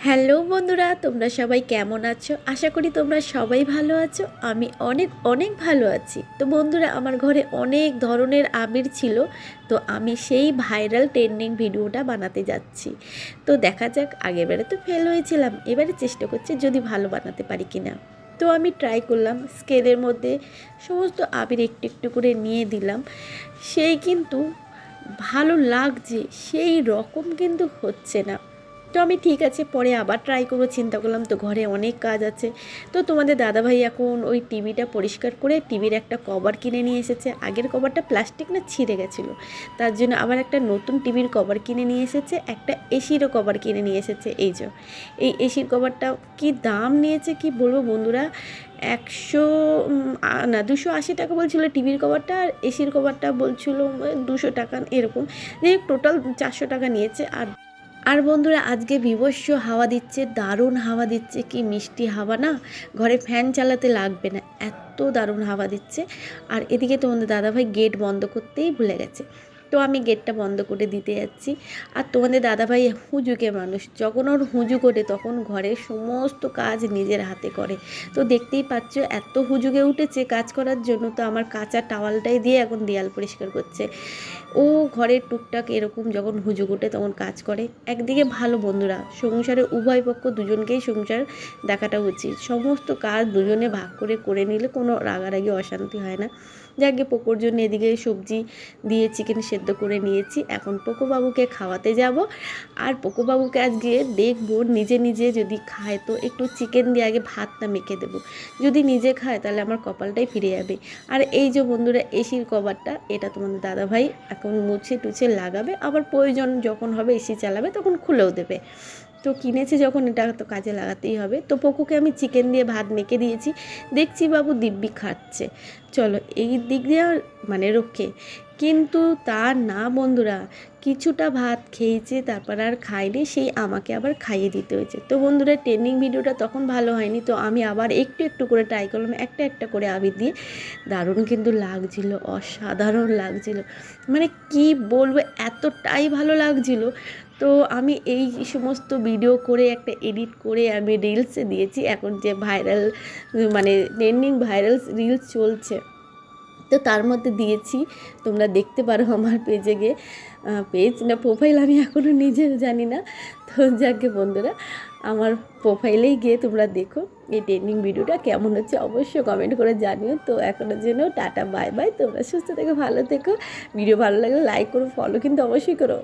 Hello বন্ধুরা, তোমরা সবাই কেমন আছো? আশা করি তোমরা সবাই ভালো আছো। আমি অনেক অনেক ভালো আছি। তো বন্ধুরা, আমার ঘরে অনেক ধরনের আবির ছিল, তো আমি সেই ভাইরাল ট্রেন্ডিং ভিডিওটা বানাতে যাচ্ছি। তো দেখা যাক, আগেরবারে তো ফেল হয়েছিলাম, এবারে চেষ্টা করছি যদি ভালো বানাতে পারি কিনা। তো আমি ট্রাই করলাম, স্কেলের মধ্যে সমস্ত আবির একটু একটু করে নিয়ে দিলাম। সেই কিন্তু ভালো লাগছে, সেই রকম কিন্তু হচ্ছে না। তো আমি ঠিক আছে, পরে আবার ট্রাই করবো চিন্তা করলাম, তো ঘরে অনেক কাজ আছে। তো তোমাদের দাদাভাই এখন ওই টিভিটা পরিষ্কার করে টিভির একটা কভার কিনে নিয়ে এসেছে। আগের কভারটা প্লাস্টিক না ছিঁড়ে গেছিলো, তার জন্য আবার একটা নতুন টিভির কভার কিনে নিয়ে এসেছে, একটা এসিরও কভার কিনে নিয়ে এসেছে। এই এসির কভারটা কি দাম নিয়েছে কি বলবো বন্ধুরা, 280 টাকা বলছিল টিভির কভারটা, আর এসির কভারটা বলছিল 200 টাকা এরকম। টোটাল 400 টাকা নিয়েছে। আর বন্ধুরা, আজকে বীভৎস হাওয়া দিচ্ছে, দারুণ হাওয়া দিচ্ছে, কি মিষ্টি হাওয়া না, ঘরে ফ্যান চালাতে লাগবে না, এত দারুণ হাওয়া দিচ্ছে। আর এদিকে তোমাদের দাদাভাই গেট বন্ধ করতেই ভুলে গেছে, তো আমি গেটটা বন্ধ করে দিতে যাচ্ছি। আর তোমাদের দাদাভাই হুজুকে মানুষ, যখন ওর হুজু করে তখন ঘরের সমস্ত কাজ নিজের হাতে করে। তো দেখতেই পাচ্ছ এত হুজুগে উঠেছে কাজ করার জন্য, তো আমার কাঁচা টাওয়ালটাই দিয়ে এখন দেয়াল পরিষ্কার করছে। ও ঘরের টুকটাক এরকম যখন হুজুগ ওঠে তখন কাজ করে। একদিকে ভালো বন্ধুরা, সংসারে উভয় পক্ষ দুজনকেই সংসার দেখাটা উচিত, সমস্ত কাজ দুজনে ভাগ করে করে নিলে কোনো রাগারাগি অশান্তি হয় না। যাকে পোকোর জন্য এদিকে সবজি দিয়ে চিকেন সেদ্ধ করে নিয়েছি, এখন পোকোবাবুকে খাওয়াতে যাব। আর পোকোবাবুকে আজকে দেখবো নিজে নিজে যদি খায় তো একটু চিকেন দিয়ে আগে ভাতটা মেখে দেবো, যদি নিজে খায় তাহলে আমার কপালটাই ফিরে যাবে। আর এই যে বন্ধুরা, এসির কভারটা, এটা তোমাদের দাদাভাই এখন মুছে টুছে লাগাবে, আবার প্রয়োজন যখন হবে এসি চালাবে তখন খুলেও দেবে। তো কিনেছে যখন, এটা তো কাজে লাগাতেই হবে। তো পোকোকে আমি চিকেন দিয়ে ভাত মেখে দিয়েছি, দেখছি বাবু দিব্যি খাচ্ছে। চলো, এই দিক দিয়ে মানে রক্ষে। কিন্তু তার না বন্ধুরা, কিছুটা ভাত খেয়েছে, তারপর আর খাইনি, সেই আমাকে আবার খাইয়ে দিতে হয়েছে। তো বন্ধুরা, ট্রেনিং ভিডিওটা তখন ভালো হয়নি, তো আমি আবার একটু একটু করে ট্রাই করলাম, একটা একটা করে আবির দিয়ে। দারুণ কিন্তু লাগছিল, অসাধারণ লাগছিল, মানে কি বলবো, এতটাই ভালো লাগছিল। তো আমি এই সমস্ত ভিডিও করে একটা এডিট করে আমি রিলসে দিয়েছি, এখন যে ভাইরাল মানে ট্রেন্ডিং ভাইরাল রিলস চলছে, তো তার মধ্যে দিয়েছি। তোমরা দেখতে পারো আমার পেজে গিয়ে, পেজ না প্রোফাইল আমি এখনও নিজেও জানি না। তো যাকে বন্ধুরা, আমার প্রোফাইলেই গিয়ে তোমরা দেখো এই ট্রেন্ডিং ভিডিওটা কেমন হচ্ছে, অবশ্যই কমেন্ট করে জানিও। তো এখনের জন্য টাটা, বাই বাই, তোমরা সুস্থ থেকো, ভালো থেকো। ভিডিও ভালো লাগলে লাইক করো, ফলো কিন্তু অবশ্যই করো।